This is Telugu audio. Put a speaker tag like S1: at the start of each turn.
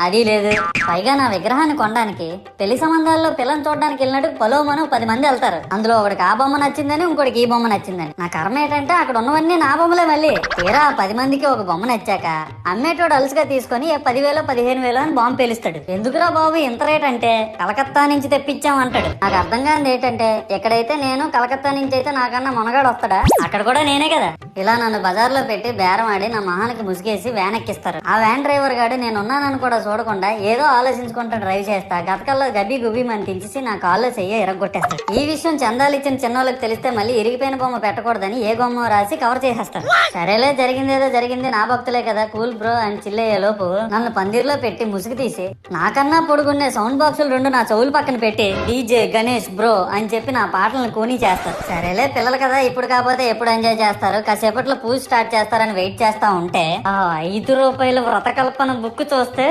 S1: అది లేదు. పైగా నా విగ్రహాన్ని కొనడానికి పెళ్లి సంబంధాల్లో పిల్లని చూడడానికి వెళ్ళినట్టు పొలోమను 10 మంది వెళ్తారు. అందులో ఒకడికి ఆ బొమ్మ నచ్చిందని, ఇంకోటికి ఈ బొమ్మ నచ్చిందని. నా కర్మ ఏంటంటే అక్కడ ఉన్నవన్నీ నా బొమ్మలే. మళ్ళీ తీరా 10 మందికి ఒక బొమ్మ నచ్చాక అమ్మేటోడు అలుసుగా తీసుకొని 10,000 15,000 అని బాంబు పేలుస్తాడు. ఎందుకురా బాబు ఇంత రేట్ అంటే కలకత్తా నుంచి తెప్పించాం అంటాడు. నాకు అర్థం కానిది ఏంటంటే ఎక్కడైతే నేను కలకత్తా నుంచి అయితే నాకన్నా మొనగాడు వస్తాడా, అక్కడ కూడా నేనే కదా. ఇలా నన్ను బజార్లో పెట్టి బేరం ఆడి నా మొహానికి ముసుగేసి వ్యాన్ ఎక్కిస్తారు. ఆ వ్యాన్ డ్రైవర్ గాడు నేను ఉన్నానని కూడా చూడకుండా ఏదో ఆలోచించుకుంటా డ్రైవ్ చేస్తా గతకల్లో గబ్బి గుబ్బి అని తెంచేసి నా కాల్లో చెయ్యి ఎరగొట్టేస్తాడు. ఈ విషయం చందాలు ఇచ్చిన చిన్నోళ్ళకి తెలిస్తే మళ్ళీ ఇరిగిపోయిన బొమ్మ పెట్టకూడదని ఏ బొమ్మ రాసి కవర్ చేసేస్తారు. సరేలే జరిగిందేదో జరిగింది, నా భక్తులే కదా కూల్ బ్రో అని చిల్లయ్యే లోపు నన్ను పందిర్లో పెట్టి ముసుగు తీసి నాకన్నా పొడుగున్నే సౌండ్ బాక్సులు 2 నా చెవులు పక్కన పెట్టి డీజే గణేష్ బ్రో అని చెప్పి నా పాటలను కూనీ చేస్తారు. సరేలే పిల్లలు కదా ఇప్పుడు కాకపోతే ఎప్పుడు ఎంజాయ్ చేస్తారు, కాసేపట్లో పూజ స్టార్ట్ చేస్తారని వెయిట్ చేస్తా ఉంటే ఆ 5 రూపాయల వ్రతకల్పన బుక్ చూస్తే